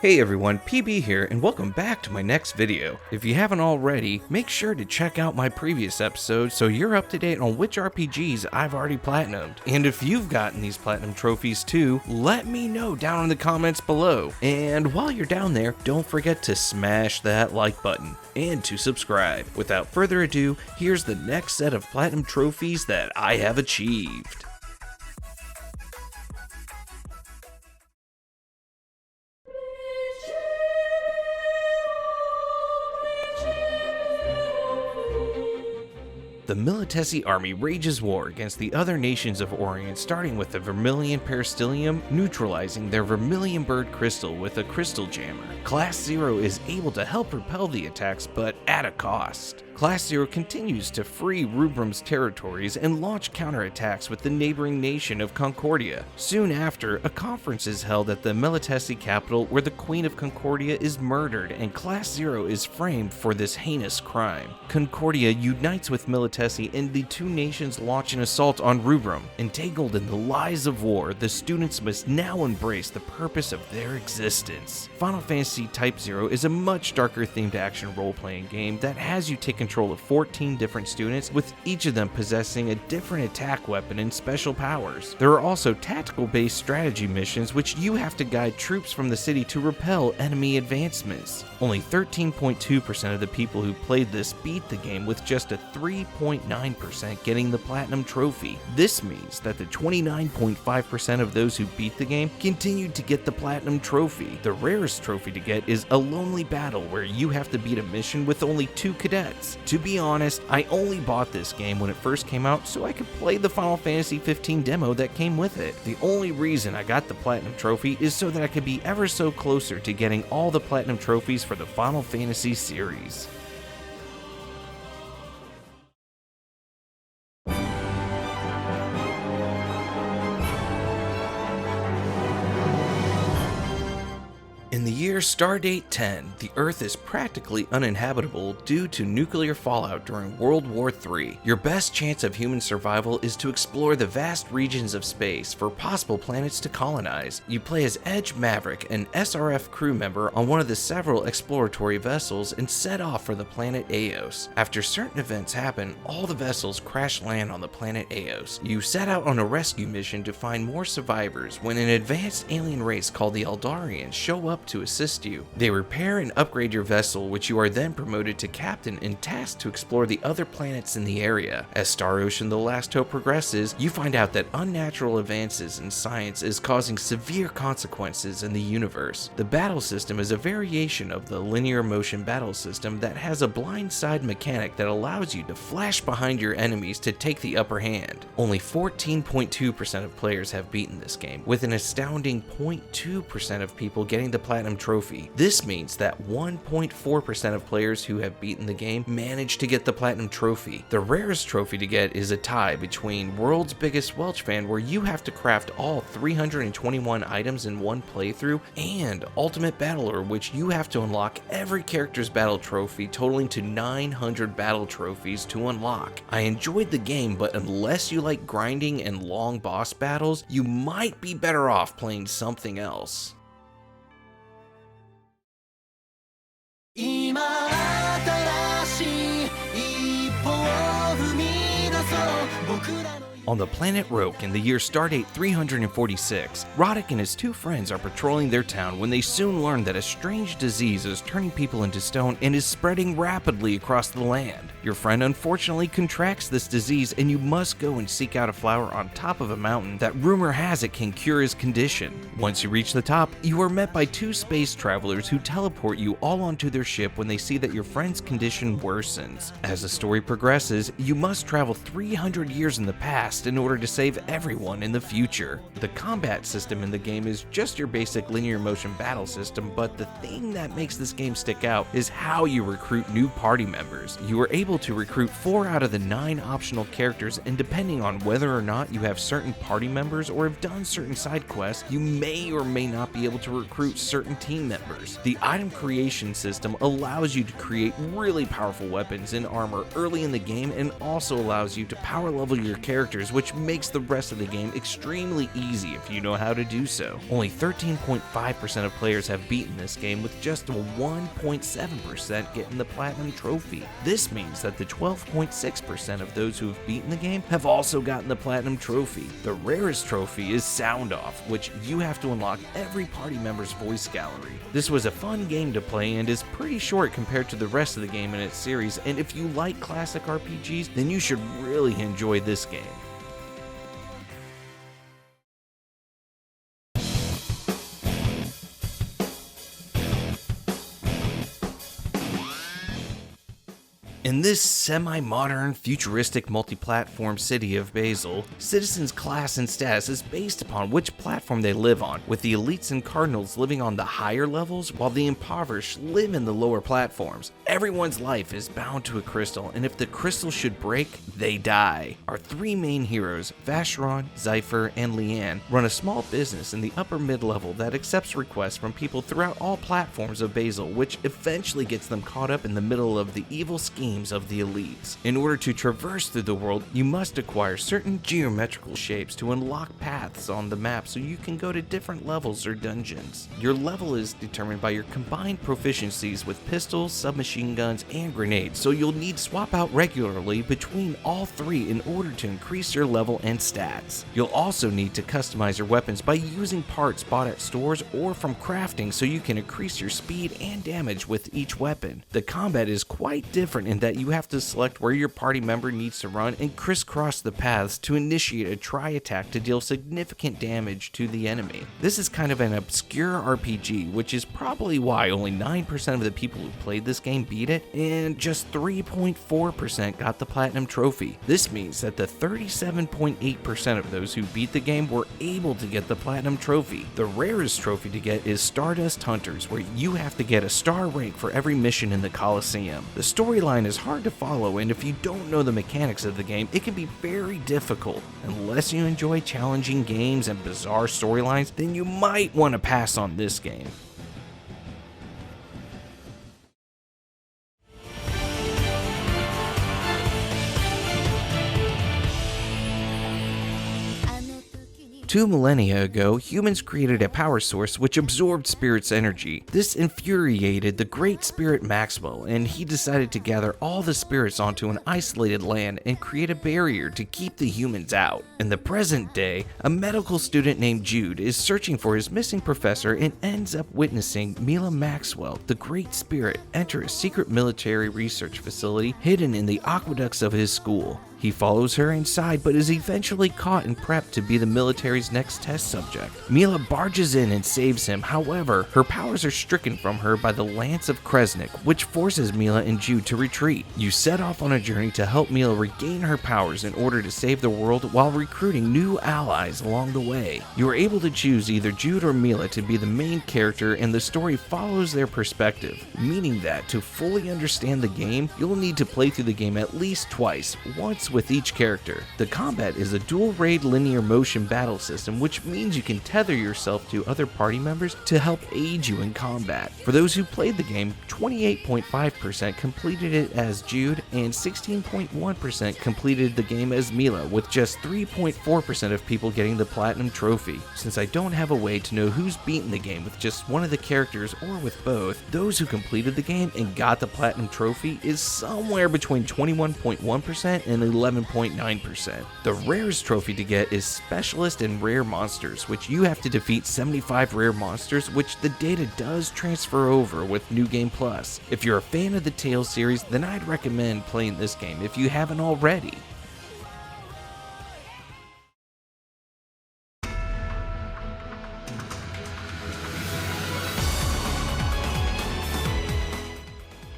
Hey everyone, PB here, and welcome back to my next video. If you haven't already, make sure to check out my previous episode so you're up to date on which RPGs I've already platinumed. And if you've gotten these platinum trophies too, let me know down in the comments below. And while you're down there, don't forget to smash that like button and to subscribe. Without further ado, here's the next set of platinum trophies that I have achieved. The Militesi army wages war against the other nations of Orient, starting with the Vermilion Peristyllium, neutralizing their Vermilion Bird Crystal with a Crystal Jammer. Class 0 is able to help repel the attacks, but at a cost. Class 0 continues to free Rubrum's territories and launch counterattacks with the neighboring nation of Concordia. Soon after, a conference is held at the Militesi capital where the Queen of Concordia is murdered and Class 0 is framed for this heinous crime. Concordia unites with Militesi and the two nations launch an assault on Rubrum. Entangled in the lies of war, the students must now embrace the purpose of their existence. Final Fantasy Type 0 is a much darker themed action role-playing game that has you take control of 14 different students, with each of them possessing a different attack weapon and special powers. There are also tactical-based strategy missions which you have to guide troops from the city to repel enemy advancements. Only 13.2% of the people who played this beat the game, with just a 3.9% getting the platinum trophy. This means that the 29.5% of those who beat the game continued to get the platinum trophy. The rarest trophy to get is a lonely battle where you have to beat a mission with only 2 cadets. To be honest, I only bought this game when it first came out so I could play the Final Fantasy 15 demo that came with it. The only reason I got the platinum trophy is so that I could be ever so closer to getting all the platinum trophies for the Final Fantasy series. In the year Stardate 10, the Earth is practically uninhabitable due to nuclear fallout during World War III. Your best chance of human survival is to explore the vast regions of space for possible planets to colonize. You play as Edge Maverick, an SRF crew member on one of the several exploratory vessels, and set off for the planet Eos. After certain events happen, all the vessels crash land on the planet Eos. You set out on a rescue mission to find more survivors when an advanced alien race called the Eldarians show up to assist you. They repair and upgrade your vessel, which you are then promoted to captain and tasked to explore the other planets in the area. As Star Ocean: The Last Hope progresses, you find out that unnatural advances in science is causing severe consequences in the universe. The battle system is a variation of the linear motion battle system that has a blind side mechanic that allows you to flash behind your enemies to take the upper hand. Only 14.2% of players have beaten this game, with an astounding 0.2% of people getting the platinum trophy. This means that 1.4% of players who have beaten the game manage to get the platinum trophy. The rarest trophy to get is a tie between World's Biggest Welch Fan, where you have to craft all 321 items in one playthrough, and Ultimate Battler, which you have to unlock every character's battle trophy, totaling to 900 battle trophies to unlock. I enjoyed the game, but unless you like grinding and long boss battles, you might be better off playing something else. On the planet Roke in the year Stardate 346, Roddick and his 2 friends are patrolling their town when they soon learn that a strange disease is turning people into stone and is spreading rapidly across the land. Your friend unfortunately contracts this disease, and you must go and seek out a flower on top of a mountain that rumor has it can cure his condition. Once you reach the top, you are met by 2 space travelers who teleport you all onto their ship when they see that your friend's condition worsens. As the story progresses, you must travel 300 years in the past in order to save everyone in the future. The combat system in the game is just your basic linear motion battle system, but the thing that makes this game stick out is how you recruit new party members. You are able able to recruit 4 out of the 9 optional characters, and depending on whether or not you have certain party members or have done certain side quests, you may or may not be able to recruit certain team members. The item creation system allows you to create really powerful weapons and armor early in the game, and also allows you to power level your characters, which makes the rest of the game extremely easy if you know how to do so. Only 13.5% of players have beaten this game, with just a 1.7% getting the Platinum Trophy. This means that the 12.6% of those who have beaten the game have also gotten the Platinum Trophy. The rarest trophy is Sound Off, which you have to unlock every party member's voice gallery. This was a fun game to play and is pretty short compared to the rest of the game in its series, and if you like classic RPGs, then you should really enjoy this game. In this semi-modern, futuristic multi-platform city of Basel, citizens' class and status is based upon which platform they live on, with the elites and cardinals living on the higher levels while the impoverished live in the lower platforms. Everyone's life is bound to a crystal, and if the crystal should break, they die. Our 3 main heroes, Vacheron, Zypher, and Leanne, run a small business in the upper mid-level that accepts requests from people throughout all platforms of Basel, which eventually gets them caught up in the middle of the evil schemes of the elites. In order to traverse through the world, you must acquire certain geometrical shapes to unlock paths on the map so you can go to different levels or dungeons. Your level is determined by your combined proficiencies with pistols, submachine guns, and grenades, so you'll need to swap out regularly between all 3 in order to increase your level and stats. You'll also need to customize your weapons by using parts bought at stores or from crafting so you can increase your speed and damage with each weapon. The combat is quite different in that you have to select where your party member needs to run and crisscross the paths to initiate a tri-attack to deal significant damage to the enemy. This is kind of an obscure RPG, which is probably why only 9% of the people who played this game beat it, and just 3.4% got the Platinum Trophy. This means that the 37.8% of those who beat the game were able to get the Platinum Trophy. The rarest trophy to get is Stardust Hunters, where you have to get a star rank for every mission in the Colosseum. The storyline is hard to follow, and if you don't know the mechanics of the game, it can be very difficult. Unless you enjoy challenging games and bizarre storylines, then you might want to pass on this game. Two millennia ago, humans created a power source which absorbed Spirit's energy. This infuriated the Great Spirit Maxwell, and he decided to gather all the spirits onto an isolated land and create a barrier to keep the humans out. In the present day, a medical student named Jude is searching for his missing professor and ends up witnessing Mila Maxwell, the Great Spirit, enter a secret military research facility hidden in the aqueducts of his school. He follows her inside, but is eventually caught and prepped to be the military's next test subject. Mila barges in and saves him. However, her powers are stricken from her by the Lance of Kresnik, which forces Mila and Jude to retreat. You set off on a journey to help Mila regain her powers in order to save the world while recruiting new allies along the way. You are able to choose either Jude or Mila to be the main character, and the story follows their perspective, meaning that to fully understand the game, you'll need to play through the game at least twice, once with each character. The combat is a dual raid linear motion battle system, which means you can tether yourself to other party members to help aid you in combat. For those who played the game, 28.5% completed it as Jude and 16.1% completed the game as Mila, with just 3.4% of people getting the Platinum Trophy. Since I don't have a way to know who's beaten the game with just one of the characters or with both, those who completed the game and got the Platinum Trophy is somewhere between 21.1% and 11.9%. The rarest trophy to get is Specialist in Rare Monsters, which you have to defeat 75 rare monsters, which the data does transfer over with New Game Plus. If you're a fan of the Tales series, then I'd recommend playing this game if you haven't already.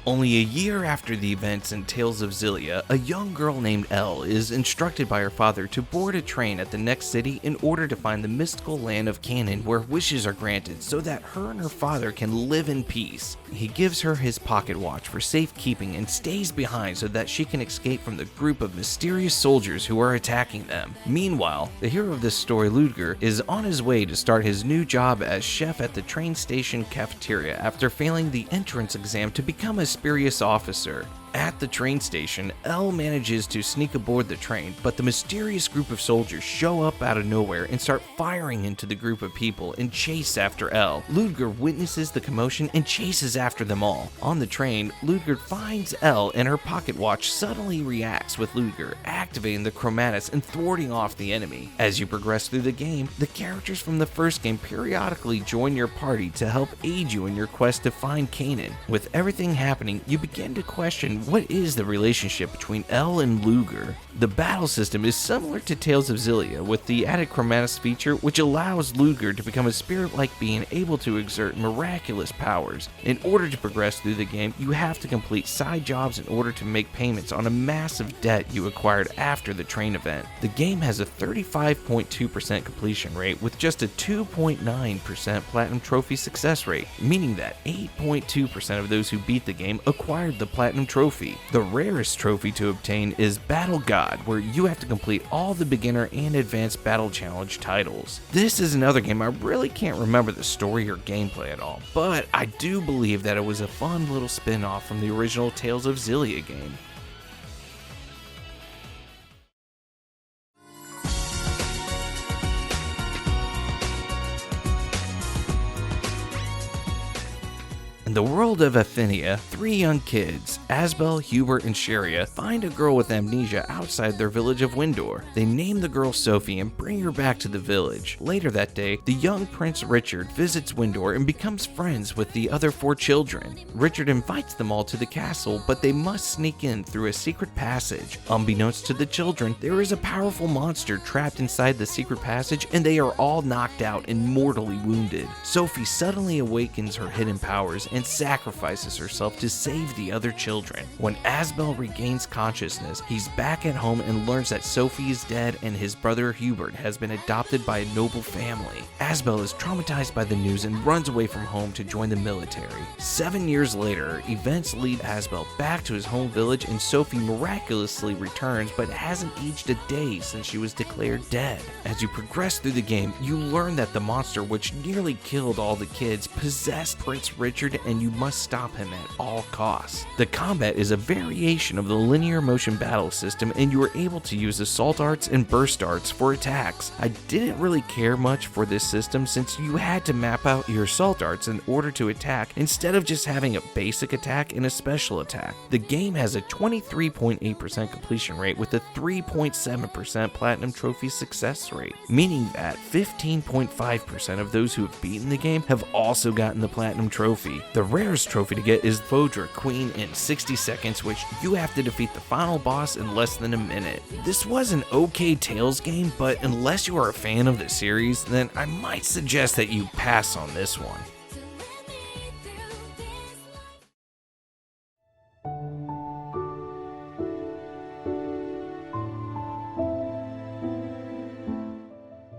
Only a year after the events in Tales of Xillia, a young girl named Elle is instructed by her father to board a train at the next city in order to find the mystical land of Canaan where wishes are granted so that her and her father can live in peace. He gives her his pocket watch for safekeeping and stays behind so that she can escape from the group of mysterious soldiers who are attacking them. Meanwhile, the hero of this story, Ludger, is on his way to start his new job as chef at the train station cafeteria after failing the entrance exam to become a spurious officer. At the train station, Elle manages to sneak aboard the train, but the mysterious group of soldiers show up out of nowhere and start firing into the group of people and chase after Elle. Ludger witnesses the commotion and chases after them all. On the train, Ludger finds Elle and her pocket watch suddenly reacts with Ludger, activating the chromatus and thwarting off the enemy. As you progress through the game, the characters from the first game periodically join your party to help aid you in your quest to find Canaan. With everything happening, you begin to question what is the relationship between Elle and Ludger. The battle system is similar to Tales of Xillia with the added chromatus feature, which allows Ludger to become a spirit-like being able to exert miraculous powers. In order to progress through the game, you have to complete side jobs in order to make payments on a massive debt you acquired after the train event. The game has a 35.2% completion rate with just a 2.9% platinum trophy success rate, meaning that 8.2% of those who beat the game acquired the platinum trophy. The rarest trophy to obtain is Battle God, where you have to complete all the beginner and advanced battle challenge titles. This is another game I really can't remember the story or gameplay at all, but I do believe that it was a fun little spin-off from the original Tales of Xillia game. In the world of Symphonia, three young kids, Asbel, Hubert, and Xillia, find a girl with amnesia outside their village of Windor. They name the girl Sophie and bring her back to the village. Later that day, the young Prince Richard visits Windor and becomes friends with the other four children. Richard invites them all to the castle, but they must sneak in through a secret passage. Unbeknownst to the children, there is a powerful monster trapped inside the secret passage, and they are all knocked out and mortally wounded. Sophie suddenly awakens her hidden powers and sacrifices herself to save the other children. When Asbel regains consciousness, he's back at home and learns that Sophie is dead and his brother Hubert has been adopted by a noble family. Asbel is traumatized by the news and runs away from home to join the military. 7 years later, events lead Asbel back to his home village and Sophie miraculously returns but hasn't aged a day since she was declared dead. As you progress through the game, you learn that the monster which nearly killed all the kids possessed Prince Richard and you must stop him at all costs. The combat is a variation of the linear motion battle system and you are able to use assault arts and burst arts for attacks. I didn't really care much for this system since you had to map out your assault arts in order to attack instead of just having a basic attack and a special attack. The game has a 23.8% completion rate with a 3.7% platinum trophy success rate, meaning that 15.5% of those who have beaten the game have also gotten the platinum trophy. The rarest trophy to get is Vodra Queen in 60 seconds, which you have to defeat the final boss in less than a minute. This was an okay Tales game, but unless you are a fan of the series, then I might suggest that you pass on this one.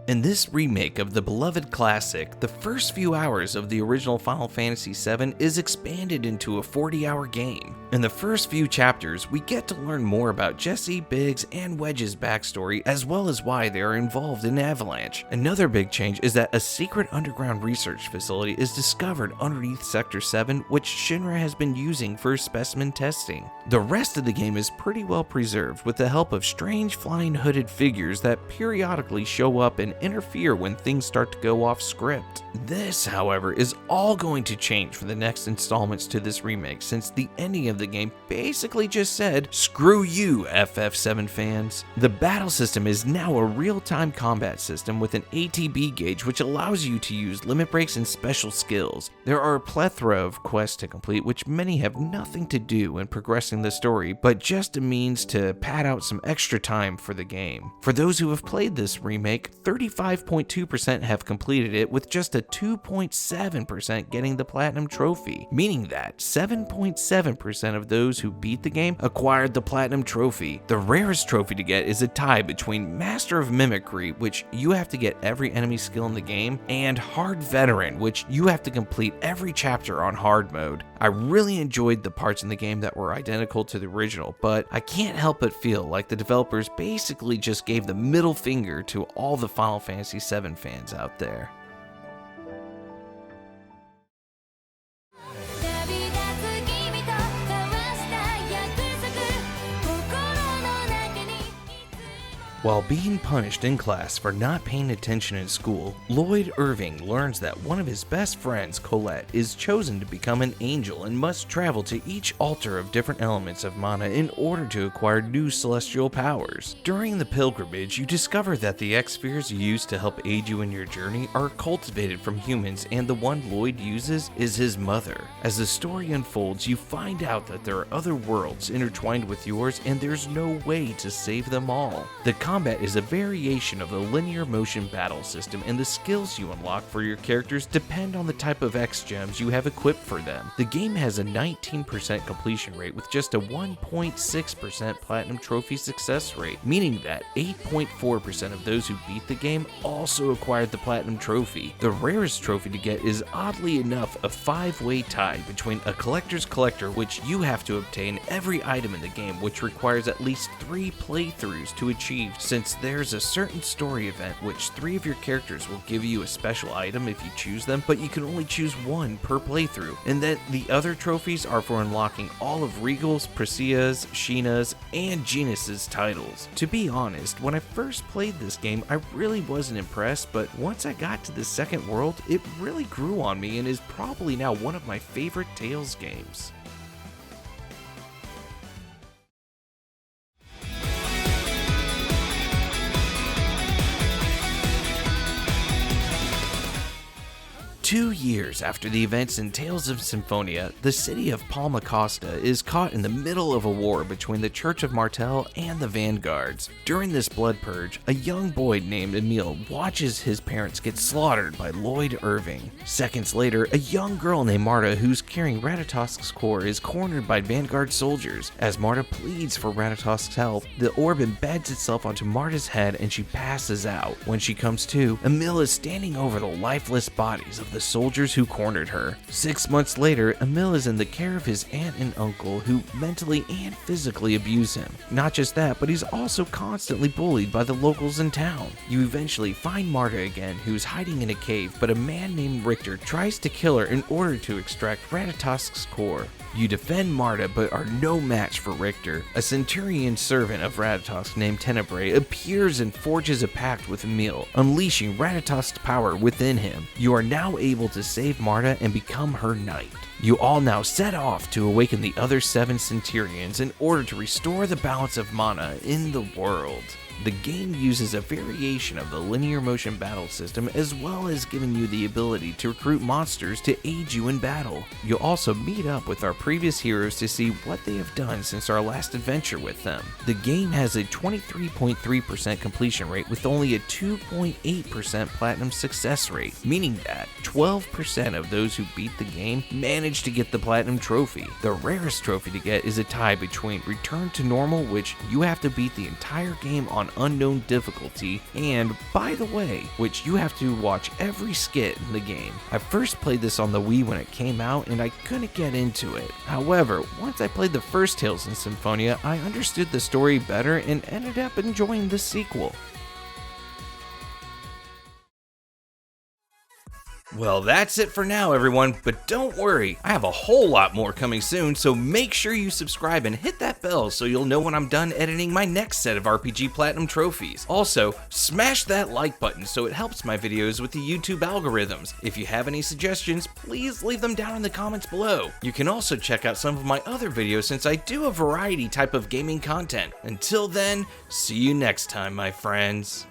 In this remake of the beloved classic, the first few hours of the original Final Fantasy VII is expanded into a 40-hour game. In the first few chapters, we get to learn more about Jesse, Biggs, and Wedge's backstory, as well as why they are involved in Avalanche. Another big change is that a secret underground research facility is discovered underneath Sector 7, which Shinra has been using for specimen testing. The rest of the game is pretty well preserved with the help of strange flying hooded figures that periodically show up and interfere when things start to go off script. This, however, is all going to change for the next installments to this remake, since the ending of the game basically just said, "Screw you, FF7 fans." The battle system is now a real-time combat system with an ATB gauge which allows you to use limit breaks and special skills. There are a plethora of quests to complete which many have nothing to do in progressing the story, but just a means to pad out some extra time for the game. For those who have played this remake, 35 95.2% have completed it, with just a 2.7% getting the Platinum Trophy, meaning that 7.7% of those who beat the game acquired the Platinum Trophy. The rarest trophy to get is a tie between Master of Mimicry, which you have to get every enemy skill in the game, and Hard Veteran, which you have to complete every chapter on hard mode. I really enjoyed the parts in the game that were identical to the original, but I can't help but feel like the developers basically just gave the middle finger to all the Final Fantasy VII fans out there. While being punished in class for not paying attention in school, Lloyd Irving learns that one of his best friends, Colette, is chosen to become an angel and must travel to each altar of different elements of mana in order to acquire new celestial powers. During the pilgrimage, you discover that the X-spheres you use to help aid you in your journey are cultivated from humans, and the one Lloyd uses is his mother. As the story unfolds, you find out that there are other worlds intertwined with yours, and there's no way to save them all. The combat is a variation of the linear motion battle system, and the skills you unlock for your characters depend on the type of X gems you have equipped for them. The game has a 19% completion rate with just a 1.6% Platinum Trophy success rate, meaning that 8.4% of those who beat the game also acquired the Platinum Trophy. The rarest trophy to get is oddly enough a 5-way tie between a Collector's Collector, which you have to obtain every item in the game, which requires at least 3 playthroughs to achieve, since there's a certain story event which 3 of your characters will give you a special item if you choose them, but you can only choose 1 per playthrough. And then the other trophies are for unlocking all of Regal's, Priscilla's, Sheena's, and Genus's titles. To be honest, when I first played this game, I really wasn't impressed, but once I got to the second world, it really grew on me and is probably now one of my favorite Tales games. Two years after the events in Tales of Symphonia, the city of Palma Costa is caught in the middle of a war between the Church of Martel and the Vanguards. During this blood purge, a young boy named Emil watches his parents get slaughtered by Lloyd Irving. Seconds later, a young girl named Marta, who's carrying Ratatosk's core, is cornered by Vanguard soldiers. As Marta pleads for Ratatosk's help, the orb embeds itself onto Marta's head and she passes out. When she comes to, Emil is standing over the lifeless bodies of the soldiers who cornered her. 6 months later, Emil is in the care of his aunt and uncle, who mentally and physically abuse him. Not just that, but he's also constantly bullied by the locals in town. You eventually find Marta again, who's hiding in a cave, but a man named Richter tries to kill her in order to extract Ratatosk's core. You defend Marta, but are no match for Richter. A Centurion servant of Ratatosk named Tenebrae appears and forges a pact with Emil, unleashing Ratatosk's power within him. You are now able to save Marta and become her knight. You all now set off to awaken the other 7 Centurions in order to restore the balance of mana in the world. The game uses a variation of the linear motion battle system, as well as giving you the ability to recruit monsters to aid you in battle. You'll also meet up with our previous heroes to see what they have done since our last adventure with them. The game has a 23.3% completion rate with only a 2.8% platinum success rate, meaning that 12% of those who beat the game manage to get the Platinum Trophy. The rarest trophy to get is a tie between Return to Normal, which you have to beat the entire game on unknown difficulty, and By the Way, which you have to watch every skit in the game. I first played this on the Wii when it came out, and I couldn't get into it. However, once I played the first Tales in Symphonia, I understood the story better and ended up enjoying the sequel. Well, that's it for now, everyone, but don't worry, I have a whole lot more coming soon, so make sure you subscribe and hit that bell so you'll know when I'm done editing my next set of RPG Platinum trophies. Also, smash that like button so it helps my videos with the YouTube algorithms. If you have any suggestions, please leave them down in the comments below. You can also check out some of my other videos since I do a variety type of gaming content. Until then, see you next time, my friends.